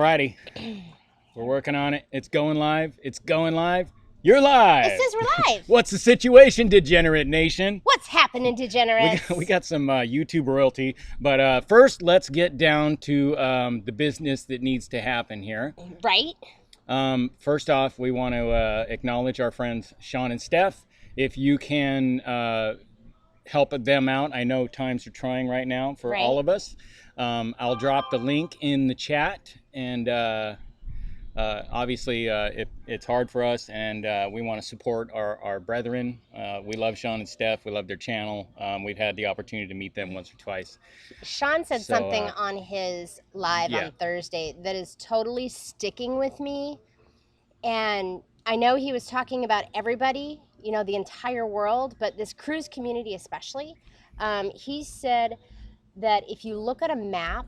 Alrighty. We're working on it. It's going live. It's going live. You're live. It says we're live. What's the situation, Degenerate Nation? What's happening, Degenerates? We got some YouTube royalty, but first let's get down to the business that needs to happen here. Right. First off, we want to acknowledge our friends Sharon and Steph. If you can help them out, I know times are trying right now for all of us. I'll drop the link in the chat, and obviously it's hard for us, and we want to support our brethren. We love Sharon and Steph. We love their channel. We've had the opportunity to meet them once or twice. Sean said something on his live on Thursday that is totally sticking with me, and I know he was talking about everybody, you know, the entire world, but this cruise community especially. He said that if you look at a map,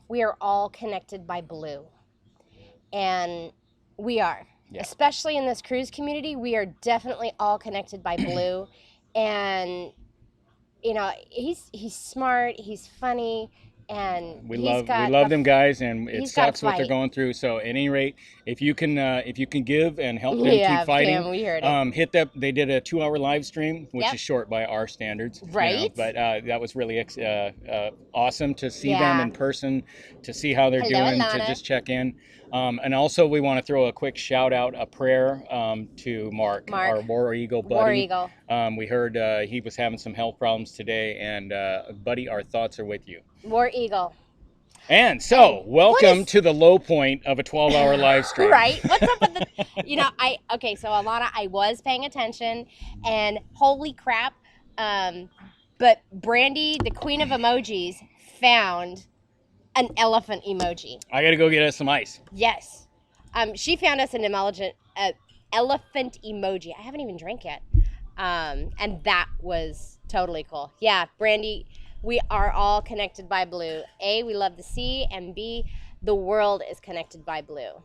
we are all connected by blue. And we are. Yeah. Especially in this cruise community, we are definitely all connected by blue. And, you know, he's smart, he's funny, and we love them guys, and it sucks what they're going through. So at any rate, if you can give and help them keep fighting, Pam, we heard it. Hit that. They did a 2-hour live stream, which is short by our standards, right? You know, but that was really awesome to see them in person, to see how they're doing, Alanna. to just check in. And also, we want to throw a quick shout out, a prayer to Mark, our War Eagle buddy. War Eagle. We heard he was having some health problems today, and buddy, our thoughts are with you. War Eagle. And so, welcome to the low point of a 12-hour live stream. Right? What's up with the, you know, so Alanna, I was paying attention, and holy crap, but Brandy, the queen of emojis, found an elephant emoji. I got to go get us some ice. Yes. She found us an elephant emoji. I haven't even drank yet. And that was totally cool. Yeah, Brandy, we are all connected by blue. A, we love the sea, and B, the world is connected by blue.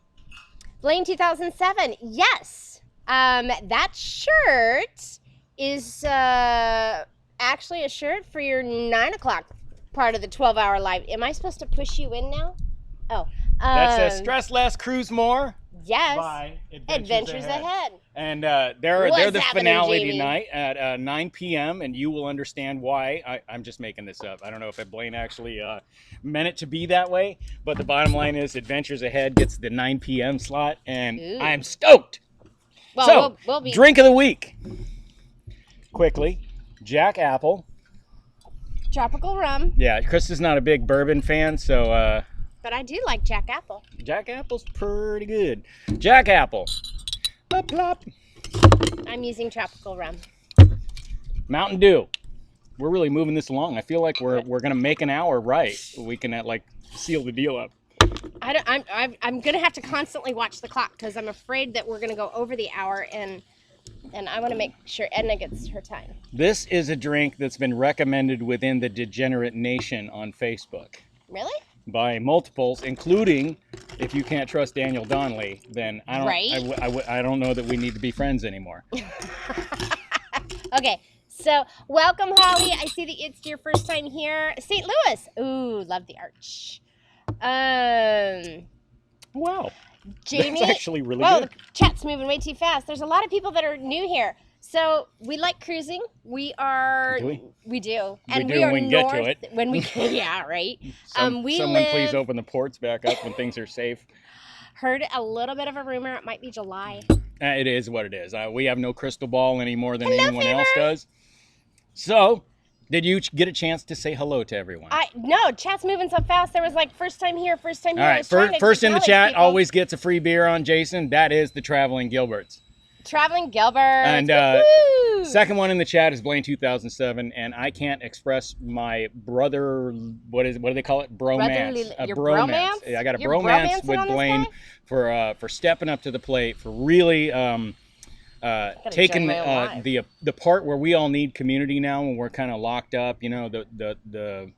Blaine 2007, yes. That shirt is actually a shirt for your 9 o'clock part of the 12-hour live. Am I supposed to push you in now? Oh. That says Stress Less, Cruise More. Yes. By Adventures Ahead. And they're the finale Jamie? tonight at 9 p.m. and you will understand why. I'm just making this up. I don't know if Blaine actually meant it to be that way, but the bottom line is Adventures Ahead gets the 9 p.m. slot, and I'm stoked. Well, so, we'll be... drink of the week. Quickly, Jack Apple. Tropical rum. Yeah, Chris is not a big bourbon fan, so... but I do like Jack Apple. Jack Apple's pretty good. Jack Apple. Plop, plop. I'm using tropical rum. Mountain Dew. We're really moving this along. I feel like we're gonna make an hour right. We can like seal the deal up. I'm gonna have to constantly watch the clock because I'm afraid that we're gonna go over the hour, and I want to make sure Edna gets her time. This is a drink that's been recommended within the Degenerate Nation on Facebook. Really? By multiples, including, if you can't trust Daniel Donnelly, then I don't know that we need to be friends anymore. Okay, so welcome, Holly. I see that it's your first time here. St. Louis. Ooh, love the arch. Wow. Jamie. That's actually really good. The chat's moving way too fast. There's a lot of people that are new here. So we like cruising. We are. We do. And we are when we north, get to it. When we yeah, right. Someone please open the ports back up when things are safe. Heard a little bit of a rumor. It might be July. It is what it is. We have no crystal ball any more than anyone else does. So, did you get a chance to say hello to everyone? No, chat's moving so fast. There was like first time here. All right, first in the chat always gets a free beer on Jason. That is the Traveling Gilberts. Traveling Gilbert. And second one in the chat is Blaine 2007, and I can't express my brother. What do they call it? Bromance. Bromance. I got a bromance with Blaine for stepping up to the plate, for really taking the part where we all need community now when we're kind of locked up. You know, the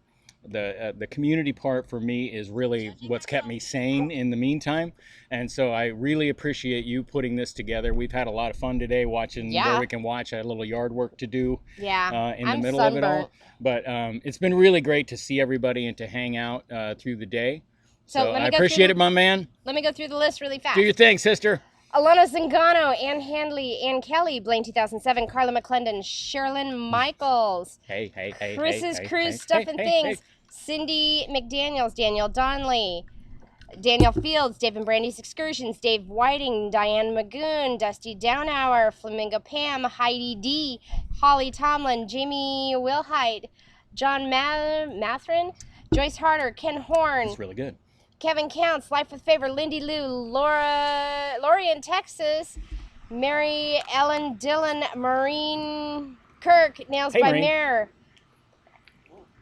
community part for me is really what's kept me sane in the meantime, and so I really appreciate you putting this together. We've had a lot of fun today watching where we can watch. I had a little yard work to do in the middle of it all, but it's been really great to see everybody and to hang out through the day. So let me I appreciate it, my man. Let me go through the list really fast. Do your thing, sister. Alanna Zingano, Ann Handley, Ann Kelly, Blaine 2007, Carla McClendon, Sherilyn Michaels. Hey. Chris's Cruise Stuff and Things. Cindy McDaniels, Daniel Donley, Daniel Fields, Dave and Brandy's Excursions, Dave Whiting, Diane Magoon, Dusty Downhour, Flamingo Pam, Heidi D, Holly Tomlin, Jamie Wilhite, John Mathrin, Joyce Harder, Ken Horn. That's really good. Kevin Counts, Life with Favor, Lindy Lou, Lori in Texas, Mary Ellen Dillon, Maureen Kirk, Nails by Mare,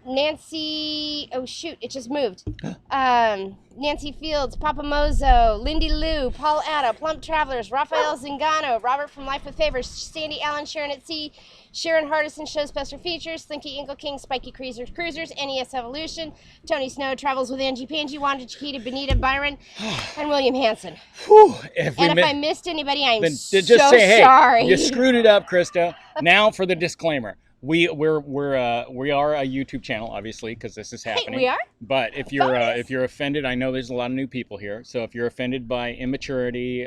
Nancy, oh shoot, it just moved. Nancy Fields, Papa Mozo, Lindy Lou, Paul Atta, Plump Travelers, Raphael Zingano, Robert from Life with Favors, Sandy Allen, Sharon at Sea, Sharon Hardison, Showspecial Features, Slinky Inkle King, Spiky Cruisers, NES Evolution, Tony Snow, Travels with Angie Pangie, Wanda Chiquita, Benita Byron, and William Hansen. Whew, if I missed anybody, I'm just so say, hey, sorry. You screwed it up, Krista. Now for the disclaimer. We are a YouTube channel, obviously, because this is happening. Hey, we are. But if you're offended, I know there's a lot of new people here. So if you're offended by immaturity,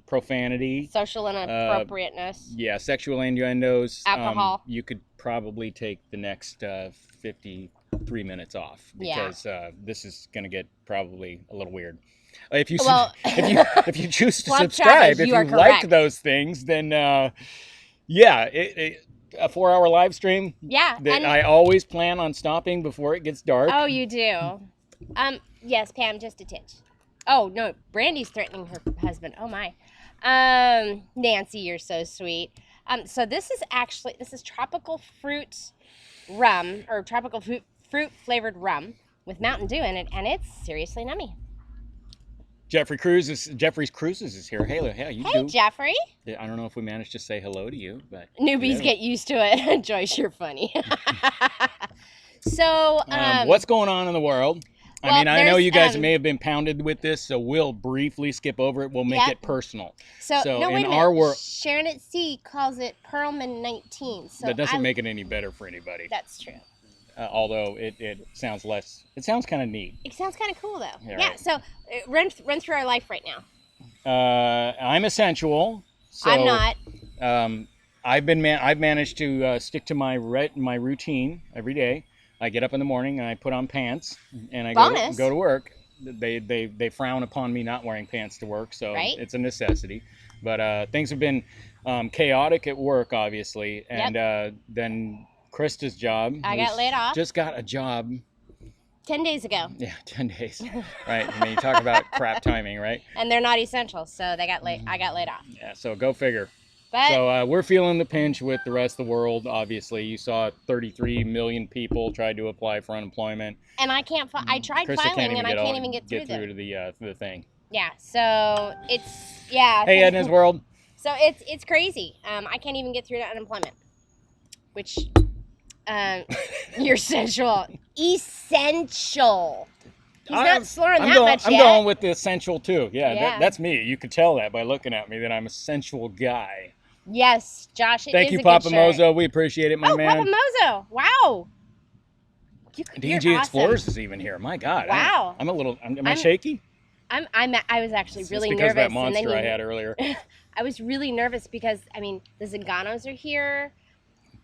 profanity, social inappropriateness, sexual innuendos, alcohol, you could probably take the next 53 minutes off because this is going to get probably a little weird. If you choose to subscribe, if you like those things, then a 4-hour live stream. Yeah. That I always plan on stopping before it gets dark. Oh, you do? Yes, Pam, just a titch. Oh, no, Brandy's threatening her husband. Oh, my. Nancy, you're so sweet. So this is tropical fruit rum, or tropical fruit flavored rum with Mountain Dew in it, and it's seriously nummy. Jeffrey's Cruises is here. Hey, you do. Hey, Jeffrey. I don't know if we managed to say hello to you, but newbies get used to it. Joyce, you're funny. So, what's going on in the world? Well, I know you guys may have been pounded with this, so we'll briefly skip over it. We'll make it personal. So no, wait in a minute. Our world, Sharon at Sea calls it Pearlman 19. So that doesn't make it any better for anybody. That's true. Although it sounds less. It sounds kind of neat. It sounds kind of cool though. Yeah. Right. So run through our life right now. I'm essential. So, I'm not. I've managed to stick to my routine every day. I get up in the morning and I put on pants and I go to work. They frown upon me not wearing pants to work, so it's a necessity. But things have been chaotic at work, obviously, and then Krista's job. I got laid off. Just got a job 10 days ago. Yeah, 10 days. Right. I mean, you talk about crap timing, right? And they're not essential, so I got laid off. Yeah, so go figure. But, so we're feeling the pinch with the rest of the world, obviously. You saw 33 million people tried to apply for unemployment. And I tried filing and I can't even get through to the thing. Yeah, so Hey, Ednas World. So it's crazy. I can't even get through to unemployment, which you're essential. Essential. He's not slurring that much yet. I'm going with the essential too. Yeah. That's me. You could tell that by looking at me that I'm a sensual guy. Yes, Josh. Thank you, Papa Mozo. We appreciate it, my man. Papa Mozo. Wow. D&G Explorers is even here. My God. Wow. I'm a little. Am I shaky? I was actually really because nervous. Of that monster I had earlier. I was really nervous because the Zinganos are here.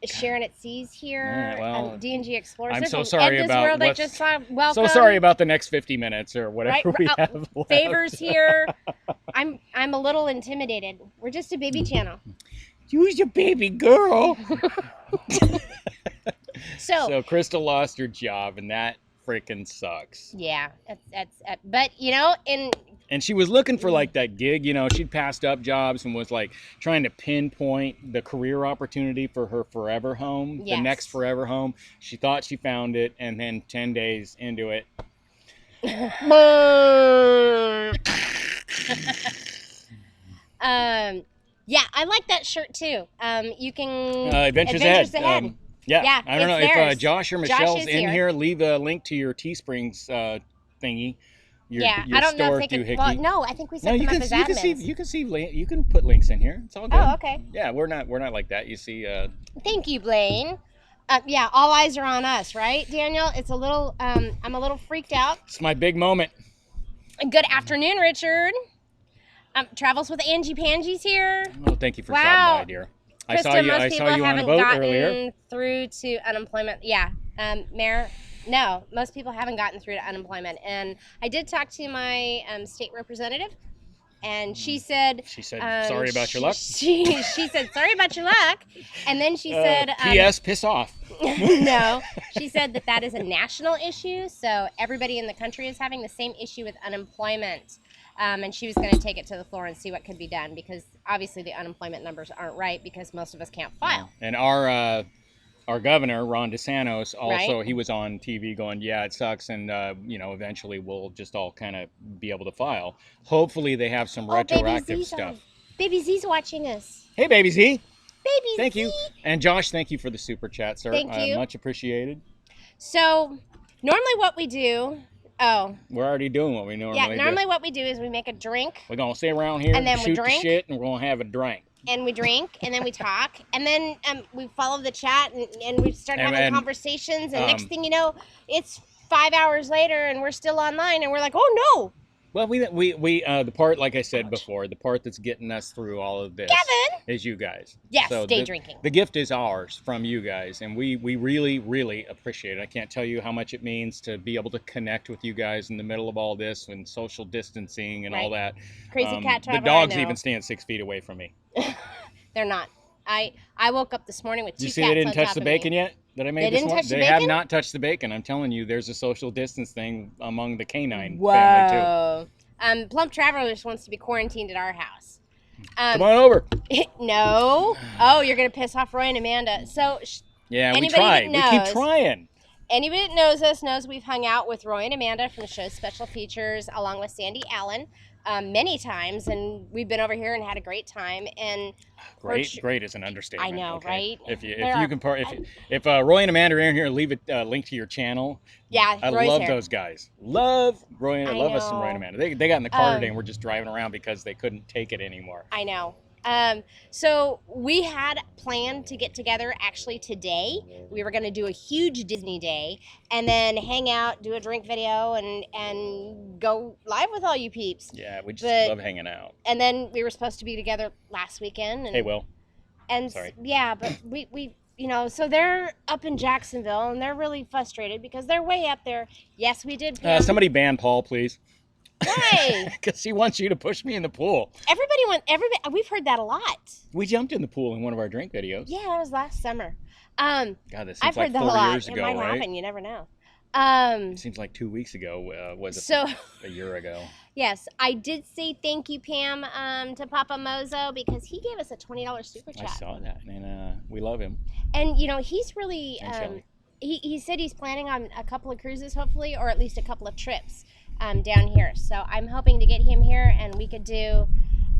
Sharon at Sea's here. D&G Explorers. I'm so sorry about World I just saw. Welcome. So sorry about the next 50 minutes or whatever we have left. Favors here. I'm a little intimidated. We're just a baby channel. Who's your baby girl? So Krista lost her job, and that freaking sucks. Yeah, but and she was looking for like that gig, she'd passed up jobs and was like trying to pinpoint the career opportunity for her forever home, the next forever home. She thought she found it, and then 10 days into it. Yeah, I like that shirt too. You can Adventures Ahead. Yeah, I don't know if Josh or Michelle's in here. Leave a link to your Teesprings thingy. Your I don't know if they can. Well, no, I think we set them up as admins. You can put links in here. It's all good. Oh, okay. Yeah, we're not like that. You see. Thank you, Blaine. All eyes are on us, right, Daniel? It's a little. I'm a little freaked out. It's my big moment. Good afternoon, Richard. Travels with Angie Pangy's here. Oh, thank you for stopping by, dear. Krista, I saw you on a boat earlier. Through to unemployment. Yeah, Mayor. No, most people haven't gotten through to unemployment. And I did talk to my state representative, and she said... She said, sorry about your luck? She said, sorry about your luck. And then she said... P.S. Piss off. No, she said that is a national issue, so everybody in the country is having the same issue with unemployment. And she was going to take it to the floor and see what could be done, because obviously the unemployment numbers aren't right because most of us can't file. And our governor, Ron DeSantis, also, he was on TV going, yeah, it sucks, and, eventually we'll just all kind of be able to file. Hopefully they have some retroactive stuff. Baby Z's watching us. Hey, Baby Z. Baby Thank Z. you. And Josh, thank you for the super chat, sir. Thank you. Much appreciated. So, normally what we do... Oh. We're already doing what we normally do. Yeah, normally what we do is we make a drink. We're going to stay around here and then shoot we drink, the shit, and we're going to have a drink. And we drink, and then we talk, and then we follow the chat, and we start having conversations, and next thing you know, it's 5 hours later, and we're still online, and we're like, oh no! Well, we the part, like I said before, the part that's getting us through all of this is you guys. Yes, so day drinking. The gift is ours from you guys, and we really, really appreciate it. I can't tell you how much it means to be able to connect with you guys in the middle of all this and social distancing and all that. Crazy cat traveler. The dogs even stand 6 feet away from me. They're not. I woke up this morning with 2 cats on top of me. You see they didn't touch the bacon yet that I made this morning? They have not touched the bacon. I'm telling you, there's a social distance thing among the canine family, too. Plump Traveler just wants to be quarantined at our house. Come on over. No. Oh, you're going to piss off Roy and Amanda. So, yeah, we try. We keep trying. Anybody that knows us knows we've hung out with Roy and Amanda from the show's special features, along with Sandy Allen, many times, and we've been over here and had a great time. And great is an understatement. I know, okay? right? If Roy and Amanda are in here, leave a link to your channel. Yeah, I love those guys. Love Roy. I love us some Roy and Amanda. They got in the car today and we're just driving around because they couldn't take it anymore. I know. So we had planned to get together actually today. We were going to do a huge Disney day and then hang out, do a drink video, and go live with all you peeps. Yeah, we just love hanging out. And then we were supposed to be together last weekend. And, hey, Will. And sorry. Yeah, but we so they're up in Jacksonville and they're really frustrated because they're way up there. Yes, we did. Somebody ban Paul, please. Why? Because he wants you to push me in the pool. Everybody, we've heard that a lot. We jumped in the pool in one of our drink videos. Yeah, that was last summer. God, this seems I've like heard that 4 a lot. years ago, it might right? happen. You never know. It seems like 2 weeks ago a year ago. Yes, I did say thank you, Pam, to Papa Mozo because he gave us a $20 super chat. I saw that, and we love him. And he's really he said he's planning on a couple of cruises, hopefully, or at least a couple of trips down here. So I'm hoping to get him here, and we could do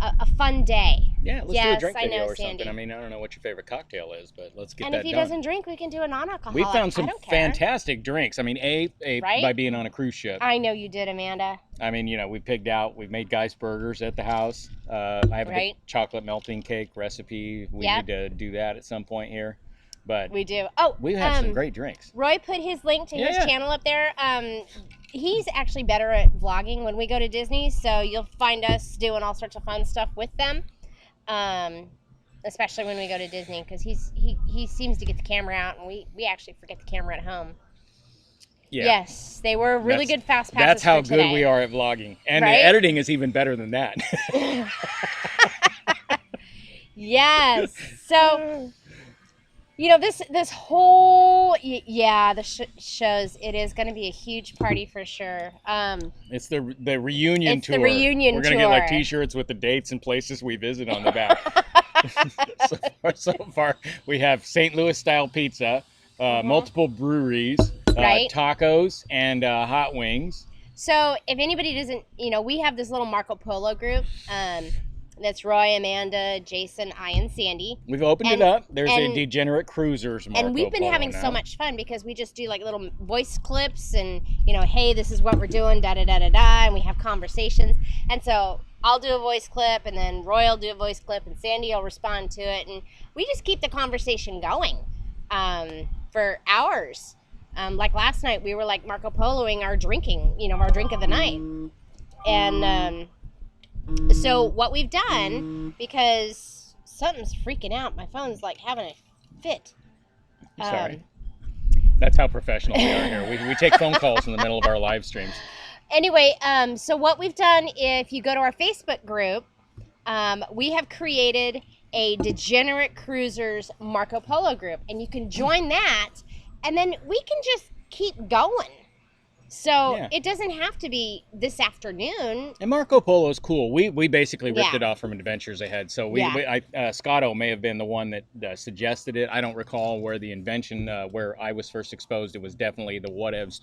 a fun day. Yeah, let's do a drink video or Sandy. something. I mean, I don't know what your favorite cocktail is, but let's get that done. And if he doesn't drink, we can do a non-alcoholic. We found some fantastic drinks. I mean, by being on a cruise ship. I know you did, Amanda. I mean, we pigged out. We've made Guy's Burgers at the house. I have a chocolate melting cake recipe. We need to do that at some point here. But we do. Oh, we have some great drinks. Roy put his link to his channel up there. He's actually better at vlogging when we go to Disney, so you'll find us doing all sorts of fun stuff with them, especially when we go to Disney, because he seems to get the camera out, and we actually forget the camera at home. Yeah. Yes, they were really good fast passes. That's how good we are at vlogging, and the editing is even better than that. Yes. So. This whole the shows, it is going to be a huge party for sure. It's the reunion tour. The reunion We're going to get like T-shirts with the dates and places we visit on the back. so far, we have St. Louis style pizza, multiple breweries, tacos, and hot wings. So if anybody doesn't, we have this little Marco Polo group. That's Roy, Amanda, Jason, I, and Sandy. We've opened it up. There's a Degenerate Cruisers Marco and we've been Polo having now. so much fun because we just do like little voice clips and, hey, this is what we're doing, da-da-da-da-da, and we have conversations. And so I'll do a voice clip, and then Roy will do a voice clip, and Sandy will respond to it. And we just keep the conversation going for hours. Like last night, we were like Marco Poloing our drinking, our drink of the night. And so what we've done, because something's freaking out, my phone's like having a fit. Sorry. That's how professional we are here. We take phone calls in the middle of our live streams. Anyway, so what we've done, if you go to our Facebook group, we have created a Degenerate Cruisers Marco Polo group, and you can join that, and then we can just keep going. So it doesn't have to be this afternoon. And Marco Polo is cool. We basically ripped it off from Adventures Ahead. So Scotto may have been the one that suggested it. I don't recall where the invention, where I was first exposed. It was definitely the Whatevs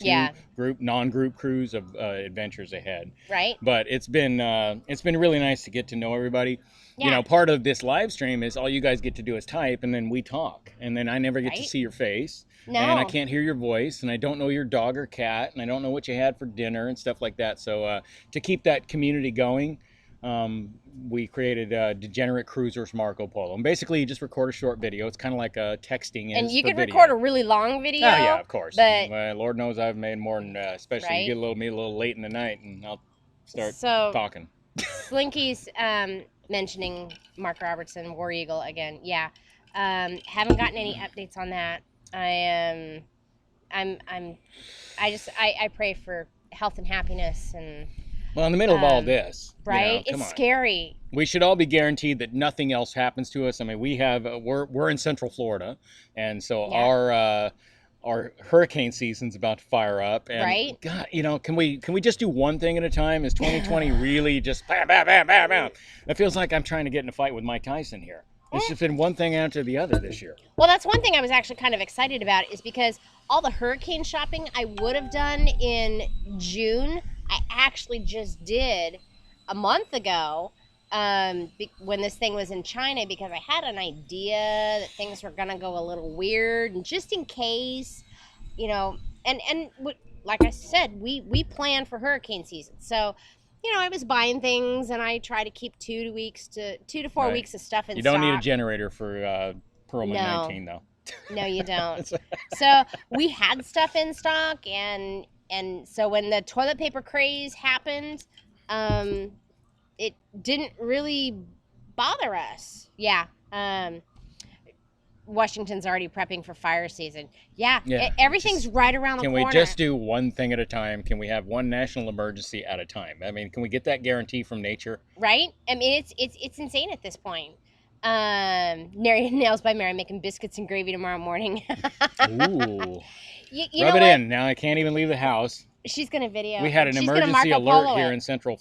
2 non-group cruise of Adventures Ahead. Right. But it's been really nice to get to know everybody. Yeah. You know, part of this live stream is all you guys get to do is type, and then we talk, and then I never get to see your face. No. And I can't hear your voice, and I don't know your dog or cat, and I don't know what you had for dinner and stuff like that. So to keep that community going, we created Degenerate Cruisers Marco Polo. And basically, you just record a short video. It's kind of like texting. And you can record a really long video. Oh, yeah, of course. But Lord knows I've made more than, especially you get me a little late in the night, and I'll start talking. Slinky's mentioning Mark Robertson, War Eagle again. Yeah. Haven't gotten any updates on that. I pray for health and happiness, and well, in the middle of all this, right? It's scary. We should all be guaranteed that nothing else happens to us. I mean, we're in Central Florida, and so our hurricane season's about to fire up. And God, can we just do one thing at a time? Is 2020 really just bam, bam, bam, bam, bam? It feels like I'm trying to get in a fight with Mike Tyson here. It's just been one thing after the other this year. Well, that's one thing I was actually kind of excited about, is because all the hurricane shopping I would have done in June, I actually just did a month ago when this thing was in China, because I had an idea that things were going to go a little weird, and just in case, and like I said, we plan for hurricane season. So, I was buying things, and I try to keep 2 to 4 weeks of stuff in stock. You don't need a generator for Perlman 19, though. No, you don't. So we had stuff in stock, and so when the toilet paper craze happened, it didn't really bother us. Yeah. Washington's already prepping for fire season. Yeah. Everything's right around the corner. Can we just do one thing at a time? Can we have one national emergency at a time? I mean, can we get that guarantee from nature? Right? I mean, it's insane at this point. Nails by Mary, making biscuits and gravy tomorrow morning. Ooh. You Rub it in. Now I can't even leave the house. She's going to video. We had an emergency alert here in Seminole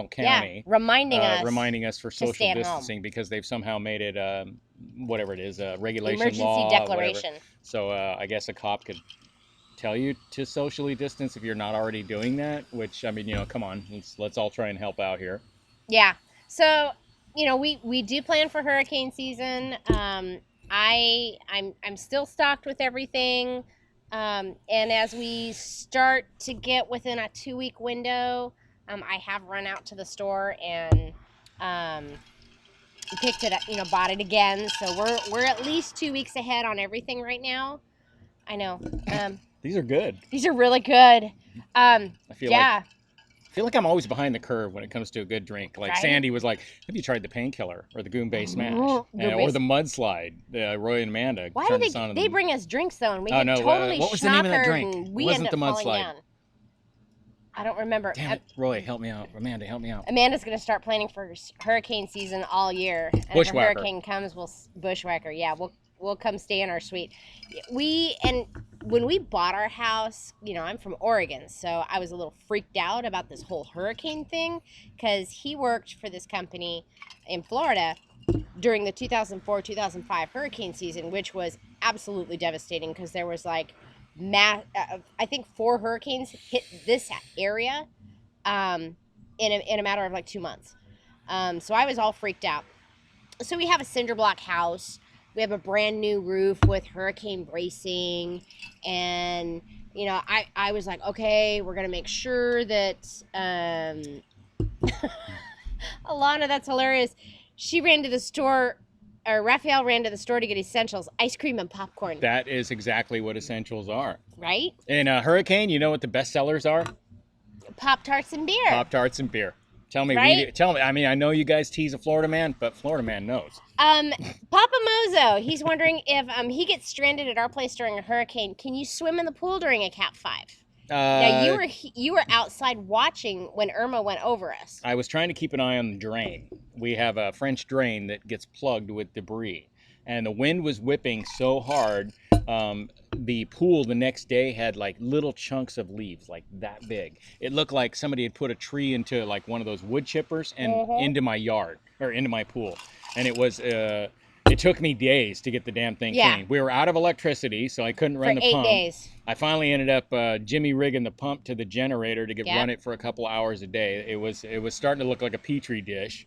County. Yeah, reminding us for social distancing, because they've somehow made it, whatever it is, regulation emergency law. Declaration. So I guess a cop could tell you to socially distance if you're not already doing that, which, I mean, come on, let's all try and help out here. Yeah. So, we do plan for hurricane season. I'm still stocked with everything. And as we start to get within a 2-week window, I have run out to the store and picked it up, bought it again. So we're at least 2 weeks ahead on everything right now. I know. These are good. These are really good. I feel like I'm always behind the curve when it comes to a good drink. Like Sandy was like, "Have you tried the painkiller or the Goombay Smash or the mudslide?" Roy and Amanda. Why do they bring us drinks though? And we get totally what was the name of that drink? We wasn't the mudslide. I don't remember. Damn it, Roy, help me out. Amanda, help me out. Amanda's gonna start planning for hurricane season all year. And Bushwhacker. If a hurricane comes, Bushwhacker. Yeah, we'll come stay in our suite. When we bought our house, I'm from Oregon, so I was a little freaked out about this whole hurricane thing, because he worked for this company in Florida during the 2004-2005 hurricane season, which was absolutely devastating, because there was I think 4 hurricanes hit this area in a matter of 2 months. So I was all freaked out. So we have a cinder block house. We have a brand new roof with hurricane bracing, and I was like, okay, we're gonna make sure that Alanna, that's hilarious. She ran to the store, or Raphael ran to the store to get essentials, ice cream and popcorn. That is exactly what essentials are. Right? In a hurricane, you know what the best sellers are? Pop-Tarts and beer. Pop-Tarts and beer. Tell me, right? tell me. I mean, I know you guys tease a Florida man, but Florida man knows. Papa Mozo, he's wondering if he gets stranded at our place during a hurricane. Can you swim in the pool during a Cat 5? Now you were outside watching when Irma went over us. I was trying to keep an eye on the drain. We have a French drain that gets plugged with debris, and the wind was whipping so hard. The pool the next day had like little chunks of leaves, like that big. It looked like somebody had put a tree into like one of those wood chippers and into my yard or into my pool. And it was, it took me days to get the damn thing clean. We were out of electricity, so I couldn't run the pump. 8 days. I finally ended up jimmy rigging the pump to the generator to run it for a couple hours a day. It was starting to look like a petri dish.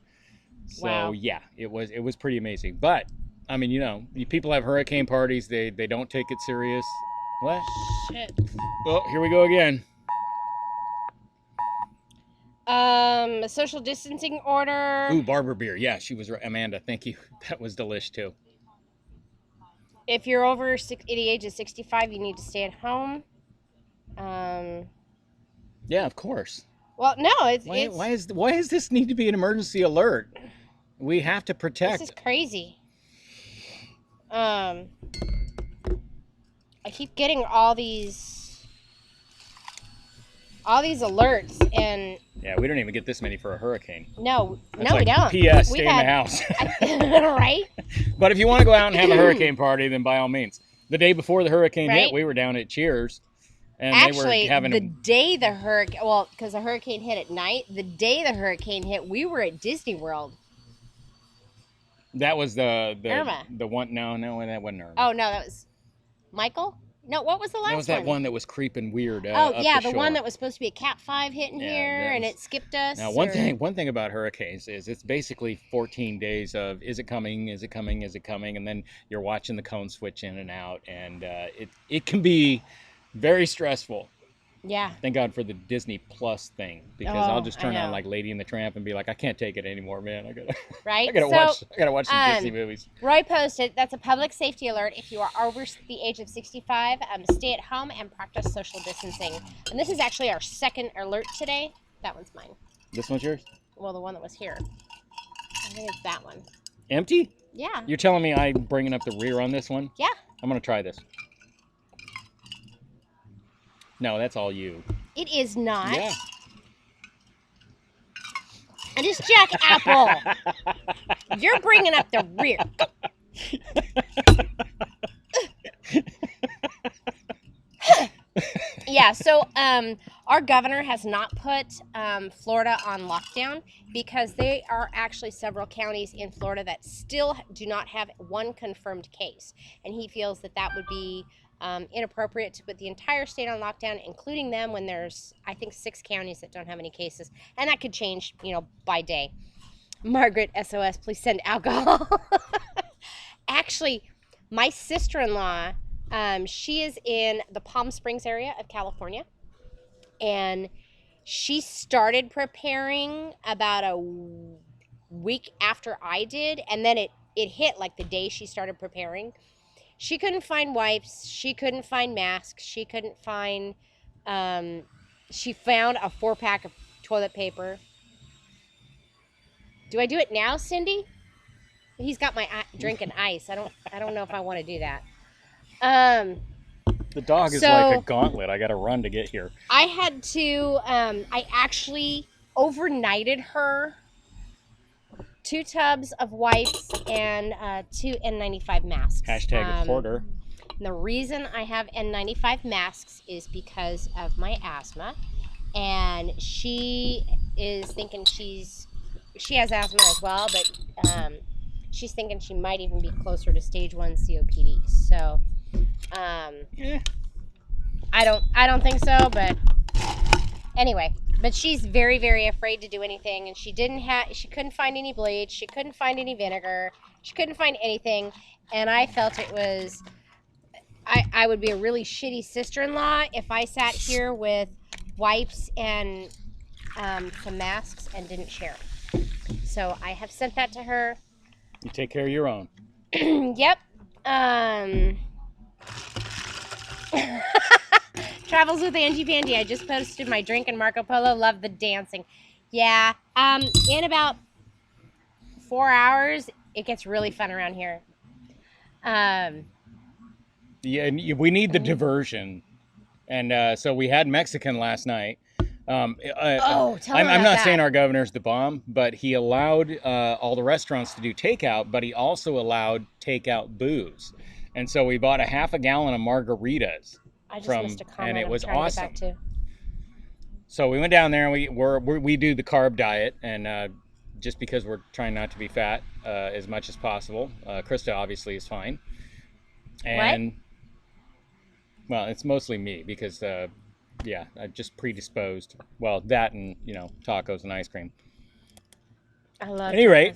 So yeah, it was pretty amazing. But I mean, you know, people have hurricane parties. They don't take it serious. What? Shit. Oh, here we go again. A social distancing order. Ooh, Barber beer. Yeah, she was right. Amanda, thank you. That was delish too. If you're over the age of 65, you need to stay at home. Yeah, of course. Well, no, why does this need to be an emergency alert? We have to protect. This is crazy. I keep getting all these alerts, and yeah, we don't even get this many for a hurricane. No, That's we don't. P.S. Stay in the house. Right? But if you want to go out and have a hurricane party, then by all means. The day before the hurricane hit, we were down at Cheers, and actually, they were having because the hurricane hit at night. The day the hurricane hit, we were at Disney World. That was the Irma. The one. No, that wasn't Irma. Oh no, that was Michael. No, what was the last one? That was that one that was creeping weird. Up the shore. one that was supposed to be a Cat 5 hitting here, and it skipped us. Now, one thing about hurricanes is it's basically 14 days of is it coming, is it coming, is it coming, and then you're watching the cone switch in and out, and it can be very stressful. Yeah. Thank God for the Disney Plus thing, because I'll just turn on like Lady and the Tramp and be like, I can't take it anymore, man. I gotta watch some Disney movies. Roy posted, that's a public safety alert. If you are over the age of 65, stay at home and practice social distancing. And this is actually our second alert today. That one's mine. This one's yours? Well, the one that was here. I think it's that one. Empty? Yeah. You're telling me I'm bringing up the rear on this one? Yeah. I'm gonna try this. No, that's all you. It is not. Yeah. It is Jack Apple. You're bringing up the rear. Yeah, so our governor has not put Florida on lockdown because there are actually several counties in Florida that still do not have one confirmed case. And he feels that that would be inappropriate to put the entire state on lockdown, including them, when there's, I think, 6 counties that don't have any cases. And that could change, by day. Margaret, SOS, please send alcohol. Actually, my sister-in-law, she is in the Palm Springs area of California. And she started preparing about a week after I did. And then it hit like the day she started preparing. She couldn't find wipes. She couldn't find masks. She couldn't find, she found a 4-pack of toilet paper. Do I do it now, Cindy? He's got my drinking ice. I don't know if I want to do that. The dog is like a gauntlet. I got to run to get here. I had to, I actually overnighted her 2 tubs of wipes and 2 N95 masks. Hashtag reporter. The reason I have N95 masks is because of my asthma. And she is thinking she has asthma as well, but she's thinking she might even be closer to stage 1 COPD. So, I don't think so, but anyway. But she's very, very afraid to do anything, and she couldn't find any bleach, she couldn't find any vinegar, she couldn't find anything, and I felt it was, I would be a really shitty sister-in-law if I sat here with wipes and some masks and didn't share. So I have sent that to her. You take care of your own. Yep. Travels with Angie Pandy. I just posted my drink in Marco Polo. Love the dancing. Yeah. In about 4 hours, it gets really fun around here. Yeah, we need the diversion. And so we had Mexican last night. Tell me I'm not saying our governor's the bomb, but he allowed all the restaurants to do takeout, but he also allowed takeout booze. And so we bought a half a gallon of margaritas. I just missed a comment. And it was I'm awesome. to get back to. So we went down there and we do the carb diet, and just because we're trying not to be fat as much as possible. Krista obviously is fine. And what? Well, it's mostly me because, yeah, I'm just predisposed. Well, that and, tacos and ice cream. I love At any rate,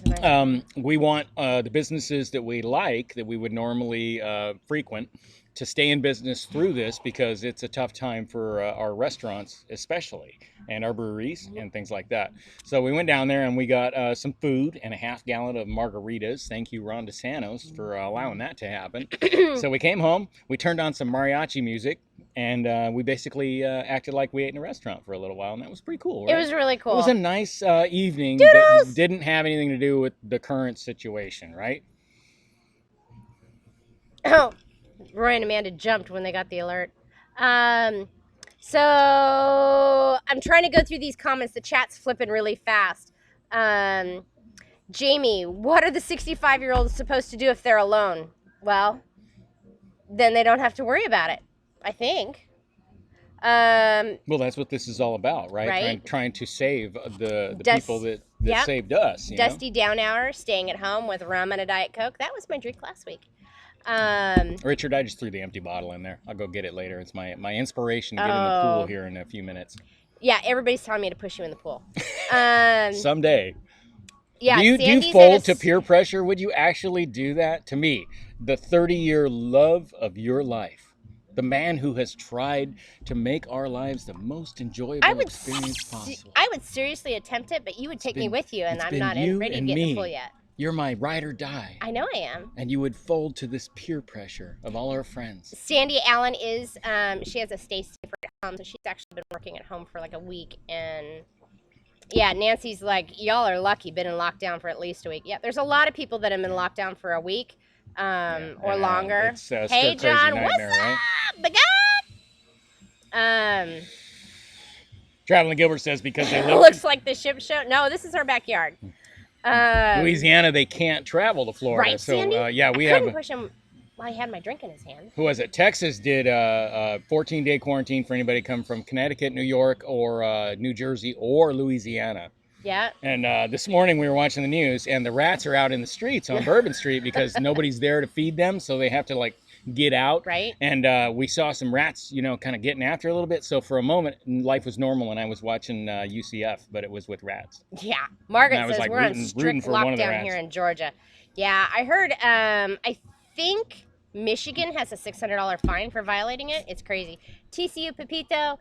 we want the businesses that we like, that we would normally frequent, to stay in business through this because it's a tough time for our restaurants, especially, and our breweries and things like that. So we went down there and we got some food and a half gallon of margaritas. Thank you, Ron DeSantos, for allowing that to happen. So we came home, we turned on some mariachi music, and we basically acted like we ate in a restaurant for a little while, and that was pretty cool, right? It was really cool. It was a nice evening Doodles! That didn't have anything to do with the current situation, right? Oh, Roy and Amanda jumped when they got the alert. So I'm trying to go through these comments. The chat's flipping really fast. Jamie, what are the 65-year-olds supposed to do if they're alone? Well, then they don't have to worry about it, I think. Well, that's what this is all about, right? Trying to save the people that saved us. Dusty down hour, staying at home with rum and a Diet Coke. That was my drink last week. Richard, I just threw the empty bottle in there. I'll go get it later. It's my inspiration to get in the pool here in a few minutes. Yeah, everybody's telling me to push you in the pool. Someday. Yeah, do you fold to peer pressure? Would you actually do that? To me, the 30-year love of your life. The man who has tried to make our lives the most enjoyable experience possible. I would seriously attempt it, but you would take me with you, and I'm not ready to get in the pool yet. You're my ride or die. I know I am. And you would fold to this peer pressure of all our friends. Sandy Allen is, she has a stay safe at home, so she's actually been working at home for like a week. And yeah, Nancy's like, y'all are lucky, been in lockdown for at least a week. Yeah, there's a lot of people that have been in lockdown for a week or longer. It's hey, John, nightmare, what's up, right? the God? Traveling Gilbert says because they live. It looks like the ship show. No, this is our backyard. Louisiana, they can't travel to Florida. Right, so Sandy? yeah, we have. Push him while he had my drink in his hand. Who was it? Texas did a 14-day quarantine for anybody come from Connecticut, New York, or New Jersey, or Louisiana. Yeah. And this morning we were watching the news, and the rats are out in the streets on Bourbon Street because nobody's there to feed them, so they have to get out. Right. And we saw some rats, kind of getting after a little bit. So for a moment, life was normal, and I was watching UCF, but it was with rats. Yeah. Margaret says we're on strict lockdown here in Georgia. Yeah, I heard. I think Michigan has a $600 fine for violating it. It's crazy. TCU Pepito,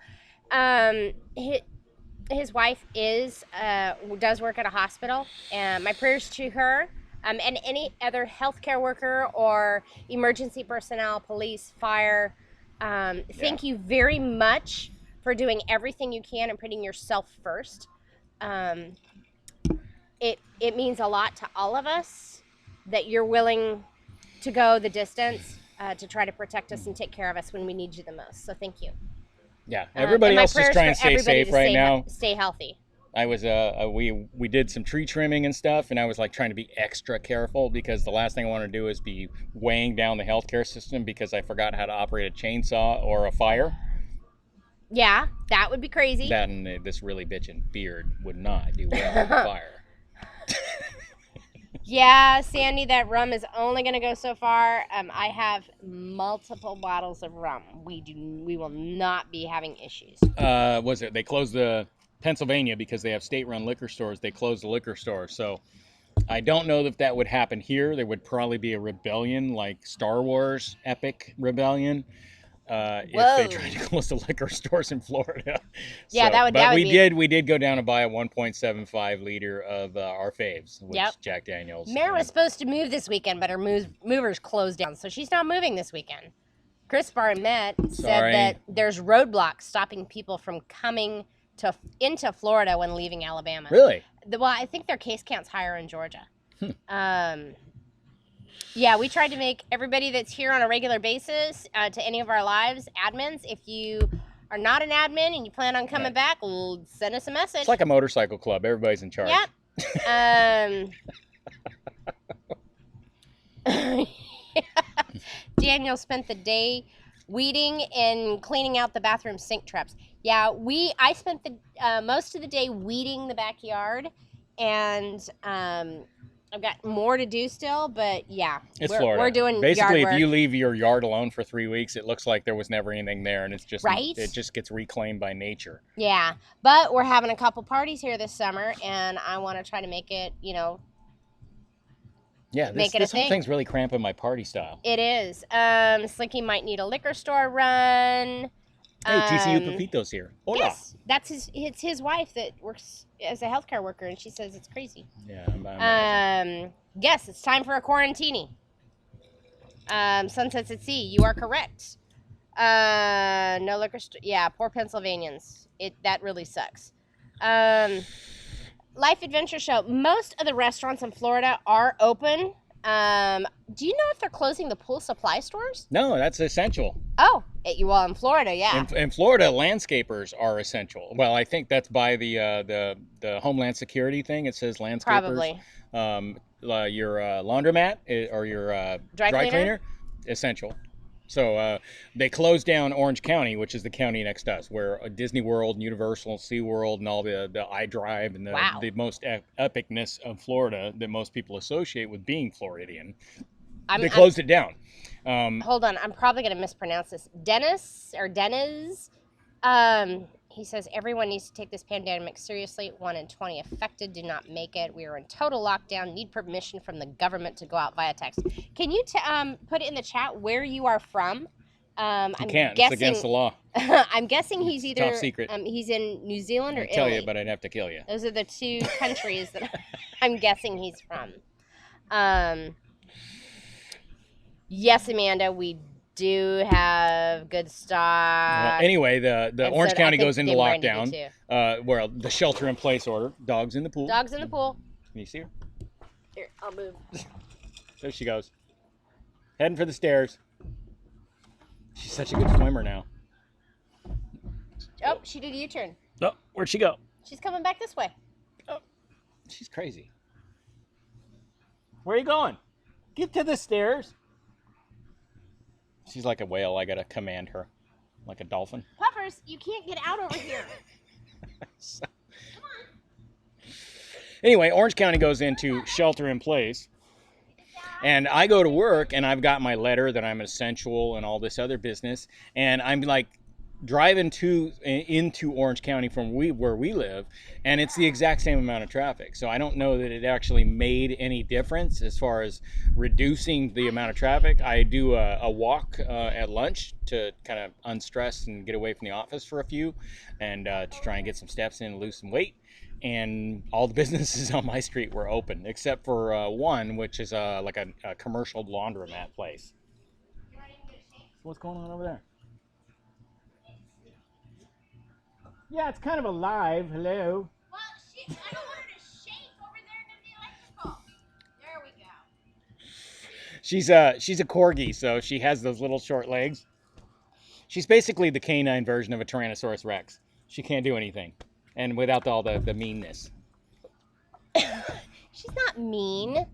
his wife does work at a hospital, and my prayers to her. And any other healthcare worker or emergency personnel, police, fire, thank you very much for doing everything you can and putting yourself first. It means a lot to all of us that you're willing to go the distance to try to protect us and take care of us when we need you the most. So thank you. Yeah, everybody else is trying to stay safe right now. Stay healthy. I was we did some tree trimming and stuff, and I was trying to be extra careful because the last thing I want to do is be weighing down the healthcare system because I forgot how to operate a chainsaw or a fire. Yeah, that would be crazy. That and this really bitchin' beard would not do well on fire. Yeah, Sandy, that rum is only going to go so far. I have multiple bottles of rum. We will not be having issues. Was it they closed the Pennsylvania because they have state-run liquor stores. They closed the liquor store, so I don't know if that would happen here. There would probably be a rebellion, like Star Wars epic rebellion, if they tried to close the liquor stores in Florida. Yeah, that would. But we did go down and buy a 1.75 liter of our faves, which Jack Daniels. Mary was supposed to move this weekend, but her movers closed down, so she's not moving this weekend. Chris Barnett said that there's roadblocks stopping people from coming into Florida when leaving Alabama. Really? Well, I think their case count's higher in Georgia. Yeah, we tried to make everybody that's here on a regular basis to any of our lives admins. If you are not an admin and you plan on coming back, well, send us a message. It's like a motorcycle club. Everybody's in charge. Yep. Daniel spent the day weeding and cleaning out the bathroom sink traps. Yeah, I spent the most of the day weeding the backyard, and I've got more to do still, but yeah, Florida. We're doing basically yard work. If you leave your yard alone for 3 weeks, it looks like there was never anything there, and it's just it just gets reclaimed by nature. Yeah, but we're having a couple parties here this summer, and I want to try to make it, this whole thing's really cramping my party style. It is. Slinky might need a liquor store run. Hey, TCU Pepito's here. Hola. Yes, it's his wife that works as a healthcare worker, and she says it's crazy. Yeah. Yes, it's time for a quarantini. Sunsets at Sea. You are correct. No liquor store. Yeah, poor Pennsylvanians. That really sucks. Life Adventure Show. Most of the restaurants in Florida are open. Do you know if they're closing the pool supply stores? No, that's essential. Oh, well, in Florida, yeah. In Florida, landscapers are essential. Well, I think that's by the Homeland Security thing. It says landscapers. Probably. Your laundromat or your dry cleaner, essential. So they closed down Orange County, which is the county next to us, where Disney World, and Universal, SeaWorld, and all the iDrive and the most epicness of Florida that most people associate with being Floridian. They closed it down. Hold on, I'm probably going to mispronounce this. Dennis. He says everyone needs to take this pandemic seriously. 1 in 20 affected do not make it. We are in total lockdown. Need permission from the government to go out via text. Can you put it in the chat where you are from? You can't. It's against the law. I'm guessing he's either top secret. He's in New Zealand or I'd Italy. tell you, but I'd have to kill you. Those are the two countries that I'm guessing he's from. Yes, Amanda, we do have good stock. Well, anyway, the Orange County goes into lockdown. Where the shelter-in-place order. Dogs in the pool. Dogs in the pool. Can you see her? Here, I'll move. There she goes. Heading for the stairs. She's such a good swimmer now. Oh, she did a U-turn. Oh, where'd she go? She's coming back this way. Oh, she's crazy. Where are you going? Get to the stairs. She's like a whale. I gotta command her, like a dolphin. Puffers, you can't get out over here. Come on. Anyway, Orange County goes into shelter in place. And I go to work, and I've got my letter that I'm essential and all this other business. And I'm like driving into Orange County from where we live, and it's the exact same amount of traffic. So I don't know that it actually made any difference as far as reducing the amount of traffic. I do a walk at lunch to kind of unstress and get away from the office for a few, and to try and get some steps in and lose some weight. And all the businesses on my street were open, except for one, which is like a commercial laundromat place. What's going on over there? Yeah, it's kind of alive. Hello. Well, I don't want her to shake over there and the electrical. There we go. She's a corgi, so she has those little short legs. She's basically the canine version of a Tyrannosaurus Rex. She can't do anything, and without all the meanness. She's not mean.